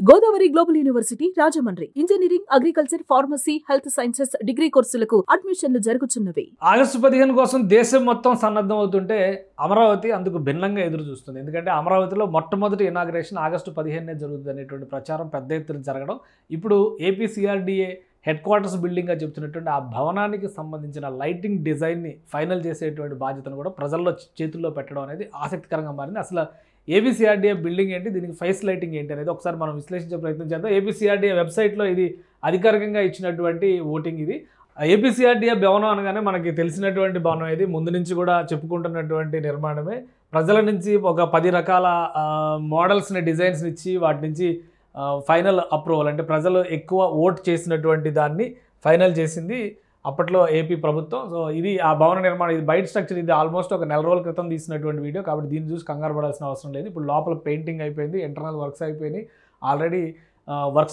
Godavari global university Rajahmundry engineering, agriculture, pharmacy, health sciences degree కోర్సులకు అడ్మిషన్లు జరుగుతున్నవి. August 15 కోసం దేశం మొత్తం సన్నద్ధం అవుతుంటే అమరావతి అందుకు భిన్నంగా ఎదురు చూస్తుంది. ఎందుకంటే అమరావతిలో మొట్టమొదటి ఇనాగ్రేషన్ ఆగస్టు 15 జరుగుతుంది అనేటువంటి ప్రచారం పెద్ద ఎత్తున జరగడం, ఇప్పుడు ఏపీ సిఆర్డీఏ హెడ్ క్వార్టర్స్ బిల్డింగ్గా చెప్తున్నటువంటి ఆ భవనానికి సంబంధించిన లైటింగ్ డిజైన్ని ఫైనల్ చేసేటువంటి బాధ్యతను కూడా ప్రజల్లో చేతుల్లో పెట్టడం అనేది ఆసక్తికరంగా మారింది. అసలు ఏపీసీఆర్డీఏ బిల్డింగ్ ఏంటి, దీనికి ఫేస్ లైటింగ్ ఏంటి అనేది ఒకసారి మనం విశ్లేషించే ప్రయత్నం చేద్దాం. ఏపీసీఆర్డీఏ వెబ్సైట్లో ఇది అధికారికంగా ఇచ్చినటువంటి ఓటింగ్. ఇది ఏపీసీఆర్డీఏ భవనం అనగానే మనకి తెలిసినటువంటి భవనం, ఇది ముందు నుంచి కూడా చెప్పుకుంటున్నటువంటి నిర్మాణమే. ప్రజల నుంచి ఒక 10 రకాల మోడల్స్ని, డిజైన్స్ని ఇచ్చి వాటి నుంచి ఫైనల్ అప్రూవల్ అంటే ప్రజలు ఎక్కువ ఓట్ చేసినటువంటి దాన్ని ఫైనల్ చేసింది అప్పట్లో ఏపీ ప్రభుత్వం. సో ఇది ఆ భవన నిర్మాణం, ఇది బయట స్ట్రక్చర్. ఇది ఆల్మోస్ట్ ఒక 4 రోజుల క్రితం తీసినటువంటి వీడియో కాబట్టి దీన్ని చూసి కంగారు పడాల్సిన అవసరం లేదు. ఇప్పుడు లోపల పెయింటింగ్ అయిపోయింది, ఇంటర్నల్ వర్క్స్ అయిపోయినాయి, ఆల్రెడీ వర్క్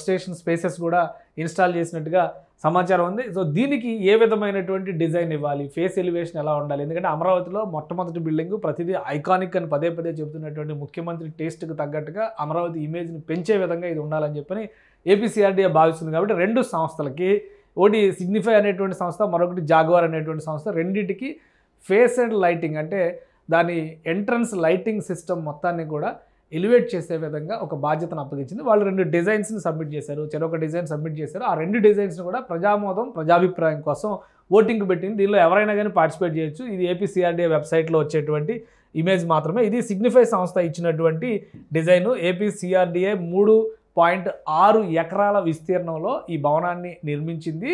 స్టేషన్ స్పేసెస్ కూడా ఇన్స్టాల్ చేసినట్టుగా సమాచారం ఉంది. సో దీనికి ఏ విధమైనటువంటి డిజైన్ ఇవ్వాలి, ఫేస్ ఎలివేషన్ ఎలా ఉండాలి, ఎందుకంటే అమరావతిలో మొట్టమొదటి బిల్డింగ్ ప్రతిదీ ఐకానిక్ అని పదే పదే చెబుతున్నటువంటి ముఖ్యమంత్రి టేస్ట్కి తగ్గట్టుగా అమరావతి ఇమేజ్ని పెంచే విధంగా ఇది ఉండాలని చెప్పని ఏపీసీఆర్డీఏ భావిస్తుంది. కాబట్టి 2 సంస్థలకి, ఒకటి సిగ్నిఫై అనేటువంటి సంస్థ, మరొకటి జాగ్వార్ అనేటువంటి సంస్థ, రెండింటికి ఫేస్ అండ్ లైటింగ్ అంటే దాని ఎంట్రన్స్ లైటింగ్ సిస్టమ్ మొత్తాన్ని కూడా ఎలివేట్ చేసే విధంగా ఒక బాధ్యతను అప్పగించింది. వాళ్ళు 2 డిజైన్స్ని సబ్మిట్ చేశారు, చెరొక డిజైన్ సబ్మిట్ చేశారు. ఆ 2 డిజైన్స్ని కూడా ప్రజామోదం, ప్రజాభిప్రాయం కోసం ఓటింగ్కి పెట్టింది. దీనిలో ఎవరైనా కానీ పార్టిసిపేట్ చేయొచ్చు. ఇది ఏపీసీఆర్డీఏ వెబ్సైట్లో వచ్చేటువంటి ఇమేజ్ మాత్రమే. ఇది సిగ్నిఫై సంస్థ ఇచ్చినటువంటి డిజైను. ఏపీసీఆర్డీఏ 3.6 ఎకరాల విస్తీర్ణంలో ఈ భవనాన్ని నిర్మించింది.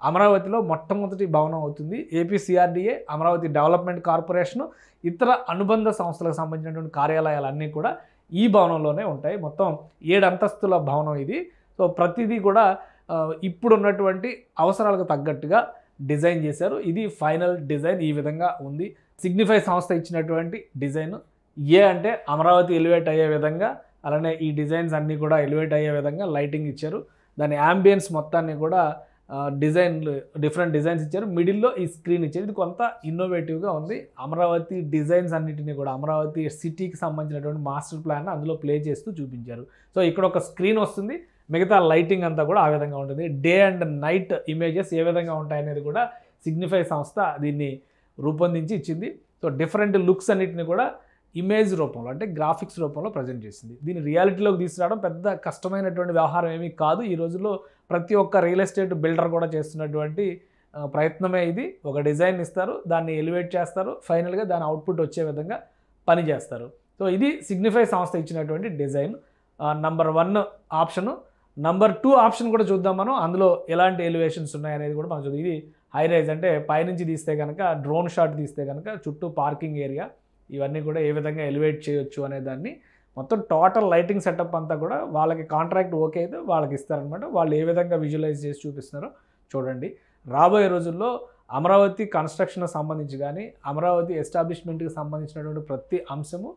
అమరావతిలో మొట్టమొదటి భవనం అవుతుంది. ఏపీసీఆర్డీఏ, అమరావతి డెవలప్మెంట్ కార్పొరేషను, ఇతర అనుబంధ సంస్థలకు సంబంధించినటువంటి కార్యాలయాలన్నీ కూడా ఈ భవనంలోనే ఉంటాయి. మొత్తం 7 అంతస్తుల భవనం ఇది. సో ప్రతిదీ కూడా ఇప్పుడున్నటువంటి అవసరాలకు తగ్గట్టుగా డిజైన్ చేశారు. ఇది ఫైనల్ డిజైన్ ఈ విధంగా ఉంది. సిగ్నిఫై సంస్థ ఇచ్చినటువంటి డిజైన్ ఏ అంటే అమరావతి ఎలివేట్ అయ్యే విధంగా, అలానే ఈ డిజైన్స్ అన్నీ కూడా ఎలివేట్ అయ్యే విధంగా లైటింగ్ ఇచ్చారు. దాని యాంబియన్స్ మొత్తాన్ని కూడా డిఫరెంట్ డిజైన్స్ ఇచ్చారు. మిడిల్లో ఈ స్క్రీన్ ఇచ్చారు. ఇది కొంత ఇన్నోవేటివ్గా ఉంది. అమరావతి డిజైన్స్ అన్నింటినీ కూడా అమరావతి సిటీకి సంబంధించినటువంటి మాస్టర్ ప్లాన్ అందులో ప్లే చేస్తూ చూపించారు. సో ఇక్కడ ఒక స్క్రీన్ వస్తుంది, మిగతా లైటింగ్ అంతా కూడా ఆ విధంగా ఉంటుంది. డే అండ్ నైట్ ఇమేజెస్ ఏ విధంగా ఉంటాయనేది కూడా సిగ్నిఫై సంస్థ దీన్ని రూపొందించి ఇచ్చింది. సో డిఫరెంట్ లుక్స్ అన్నిటిని కూడా ఇమేజ్ రూపంలో అంటే గ్రాఫిక్స్ రూపంలో ప్రజెంట్ చేసింది. దీన్ని రియాలిటీలోకి తీసుకురావడం పెద్ద కష్టమైనటువంటి వ్యవహారం ఏమీ కాదు. ఈ రోజుల్లో ప్రతి ఒక్క రియల్ ఎస్టేట్ బిల్డర్ కూడా చేస్తున్నటువంటి ప్రయత్నమే ఇది. ఒక డిజైన్ ఇస్తారు, దాన్ని ఎలివేట్ చేస్తారు, ఫైనల్గా దాని అవుట్పుట్ వచ్చే విధంగా పని చేస్తారు. సో ఇది సిగ్నిఫై సంస్థ ఇచ్చినటువంటి design. Number 1 option. Number 2 option కూడా చూద్దాం మనం. అందులో ఎలాంటి ఎలివేషన్స్ ఉన్నాయనేది కూడా మనం చూద్దాం. ఇది హై రైజ్ అంటే పైనుంచి తీస్తే కనుక, డ్రోన్ షాట్ తీస్తే కనుక చుట్టూ పార్కింగ్ ఏరియా ఇవన్నీ కూడా ఏ విధంగా ఎలివేట్ చేయొచ్చు అనే దాన్ని మొత్తం టోటల్ లైటింగ్ సెటప్ అంతా కూడా వాళ్ళకి కాంట్రాక్ట్ ఓకే అయితే వాళ్ళకి ఇస్తారనమాట. వాళ్ళు ఏ విధంగా విజువలైజ్ చేసి చూపిస్తున్నారో చూడండి. రాబోయే రోజుల్లో అమరావతి కన్స్ట్రక్షన్కి సంబంధించి కానీ, అమరావతి ఎస్టాబ్లిష్మెంట్కి సంబంధించినటువంటి ప్రతి అంశము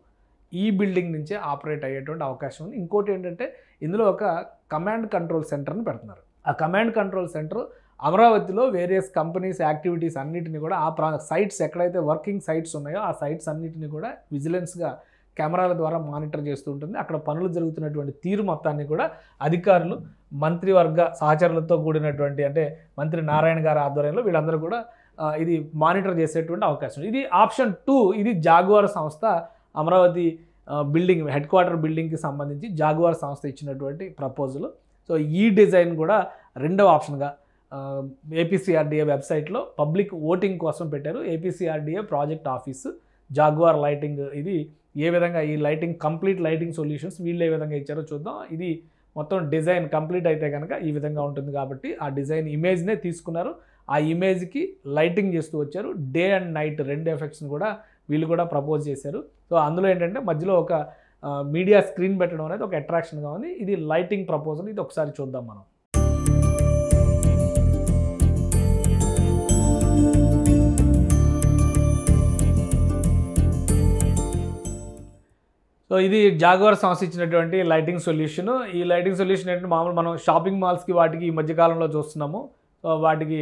ఈ బిల్డింగ్ నుంచే ఆపరేట్ అయ్యేటువంటి అవకాశం ఉంది. ఇంకోటి ఏంటంటే ఇందులో ఒక కమాండ్ కంట్రోల్ సెంటర్ని పెడుతున్నారు. ఆ కమాండ్ కంట్రోల్ సెంటర్ అమరావతిలో వేరియస్ కంపెనీస్ యాక్టివిటీస్ అన్నిటిని కూడా ఆ సైట్స్ ఎక్కడైతే వర్కింగ్ సైట్స్ ఉన్నాయో ఆ సైట్స్ అన్నిటిని కూడా విజిలెన్స్గా కెమెరాల ద్వారా మానిటర్ చేస్తూ ఉంటుంది. అక్కడ పనులు జరుగుతున్నటువంటి తీరు మొత్తాన్ని కూడా అధికారులు, మంత్రివర్గ సహచరులతో కూడినటువంటి అంటే మంత్రి నారాయణ గారి ఆధ్వర్యంలో వీళ్ళందరూ కూడా ఇది మానిటర్ చేసేటువంటి అవకాశం. ఇది ఆప్షన్ 2. ఇది జాగ్వార్ సంస్థ అమరావతి బిల్డింగ్ హెడ్ క్వార్టర్ బిల్డింగ్కి సంబంధించి జాగ్వార్ సంస్థ ఇచ్చినటువంటి ప్రపోజల్. సో ఈ డిజైన్ కూడా 2వ ఆప్షన్గా ఏపీసీఆర్డీఏ వెబ్సైట్లో పబ్లిక్ ఓటింగ్ కోసం పెట్టారు. APCRDA project office, jaguar lighting, ఇది ఏ విధంగా ఈ లైటింగ్ కంప్లీట్ లైటింగ్ సొల్యూషన్స్ వీళ్ళు ఏ విధంగా ఇచ్చారో చూద్దాం. ఇది మొత్తం డిజైన్ కంప్లీట్ అయితే కనుక ఈ విధంగా ఉంటుంది కాబట్టి ఆ డిజైన్ ఇమేజ్నే తీసుకున్నారు. ఆ ఇమేజ్కి లైటింగ్ చేస్తూ వచ్చారు. డే అండ్ నైట్ 2 ఎఫెక్ట్స్ని కూడా వీళ్ళు కూడా ప్రపోజ్ చేశారు. సో అందులో ఏంటంటే మధ్యలో ఒక మీడియా స్క్రీన్ పెట్టడం అనేది ఒక అట్రాక్షన్గా ఉంది. ఇది లైటింగ్ ప్రపోజల్. ఇది ఒకసారి చూద్దాం మనం. సో ఇది జాగ్వార్ సంస్థ ఇచ్చినటువంటి లైటింగ్ సొల్యూషన్. ఈ లైటింగ్ సొల్యూషన్ ఏంటంటే మామూలు మనం షాపింగ్ మాల్స్కి వాటికి ఈ మధ్యకాలంలో చూస్తున్నాము. సో వాటికి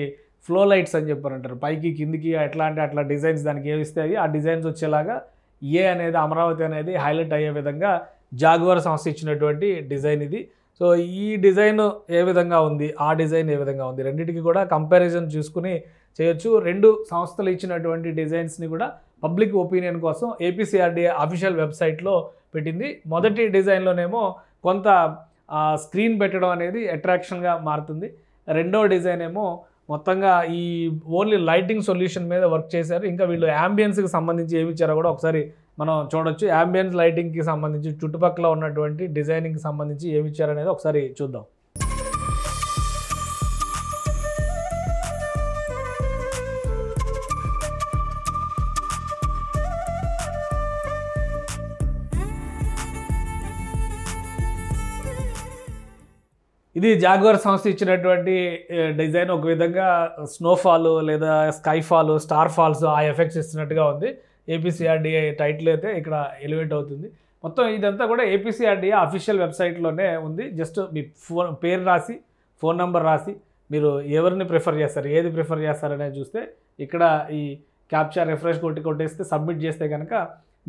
ఫ్లో లైట్స్ అని చెప్పారంటారు, పైకి కిందికి ఎట్లా అంటే అట్లా డిజైన్స్ దానికి ఏమిస్తాయి ఆ డిజైన్స్ వచ్చేలాగా ఏ అనేది అమరావతి అనేది హైలైట్ అయ్యే విధంగా జాగ్వార్ సంస్థ ఇచ్చినటువంటి డిజైన్ ఇది. సో ఈ డిజైన్ ఏ విధంగా ఉంది, ఆ డిజైన్ ఏ విధంగా ఉంది, రెండింటికి కూడా కంపారిజన్ చూసుకుని చేయొచ్చు. రెండు సంస్థలు ఇచ్చినటువంటి డిజైన్స్ని కూడా పబ్లిక్ ఒపీనియన్ కోసం ఏపీసీఆర్డీఏ అఫీషియల్ వెబ్సైట్లో పెట్టింది. మొదటి డిజైన్లోనేమో కొంత స్క్రీన్ పెట్టడం అనేది అట్రాక్షన్గా మారుతుంది. రెండో డిజైన్ ఏమో మొత్తంగా ఈ ఓన్లీ లైటింగ్ సొల్యూషన్ మీద వర్క్ చేశారు. ఇంకా వీళ్ళు యాంబియన్స్కి సంబంధించి ఏమి ఇచ్చారో కూడా ఒకసారి మనం చూడొచ్చు. యాంబియన్స్ లైటింగ్కి సంబంధించి చుట్టుపక్కల ఉన్నటువంటి డిజైనింగ్కి సంబంధించి ఏమి ఇచ్చారనేది ఒకసారి చూద్దాం. ఇది జాగ్వార్ సంస్థ ఇచ్చినటువంటి డిజైన్. ఒక విధంగా స్నోఫాల్ లేదా స్కైఫాల్, స్టార్ ఫాల్స్ ఆ ఎఫెక్ట్స్ ఇస్తున్నట్టుగా ఉంది. ఏపీసీఆర్డీఏ టైటిల్ అయితే ఇక్కడ ఎలివేట్ అవుతుంది. మొత్తం ఇదంతా కూడా ఏపీసీఆర్డీఏ అఫీషియల్ వెబ్సైట్లోనే ఉంది. జస్ట్ మీ పేరు రాసి, ఫోన్ నెంబర్ రాసి, మీరు ఎవరిని ప్రిఫర్ చేస్తారు, ఏది ప్రిఫర్ చేస్తారనేది చూస్తే ఇక్కడ ఈ క్యాప్చర్ రిఫ్రెష్ కొట్టేస్తే సబ్మిట్ చేస్తే కనుక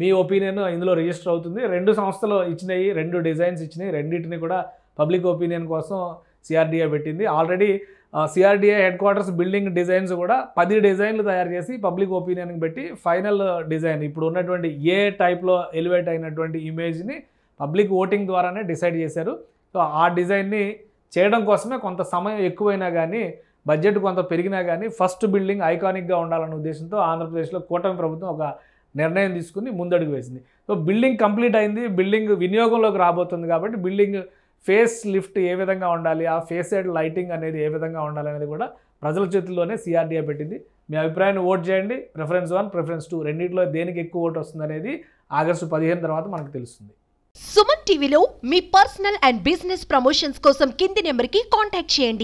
మీ ఒపీనియన్ ఇందులో రిజిస్టర్ అవుతుంది. రెండు సంస్థలు ఇచ్చినాయి, రెండు డిజైన్స్ ఇచ్చినాయి. రెండింటిని కూడా పబ్లిక్ ఒపీనియన్ కోసం సిఆర్డీఏ పెట్టింది. Already CRDA head quarters building designs కూడా 10 డిజైన్లు తయారు చేసి పబ్లిక్ ఒపీనియన్కి పెట్టి ఫైనల్ డిజైన్ ఇప్పుడు ఉన్నటువంటి ఏ టైప్లో ఎలివేట్ అయినటువంటి ఇమేజ్ని పబ్లిక్ ఓటింగ్ ద్వారానే డిసైడ్ చేశారు. సో ఆ డిజైన్ని చేయడం కోసమే కొంత సమయం ఎక్కువైనా కానీ, బడ్జెట్ కొంత పెరిగినా కానీ ఫస్ట్ బిల్డింగ్ ఐకానిక్గా ఉండాలన్న ఉద్దేశంతో ఆంధ్రప్రదేశ్లో కూటమి ప్రభుత్వం ఒక నిర్ణయం తీసుకుని ముందడుగు వేసింది. సో బిల్డింగ్ కంప్లీట్ అయింది, బిల్డింగ్ వినియోగంలోకి రాబోతుంది. కాబట్టి బిల్డింగ్ ఫేస్ లిఫ్ట్ ఏ విధంగా ఉండాలి, ఆ ఫేస్ సైడ్ లైటింగ్ అనేది ఏ విధంగా ఉండాలి అనేది కూడా ప్రజల చేతుల్లోనే సిఆర్డీఏ పెట్టింది. మీ అభిప్రాయాన్ని ఓట్ చేయండి. ప్రిఫరెన్స్ 1, ప్రిఫరెన్స్ 2 రెండింటిలో దేనికి ఎక్కువ ఓటు వస్తుంది అనేది ఆగస్టు 15 తర్వాత మనకు తెలుస్తుంది. సుమన్ టీవీలో మీ పర్సనల్ అండ్ బిజినెస్ ప్రమోషన్స్ కోసం కింది నెంబర్కి కాంటాక్ట్ చేయండి.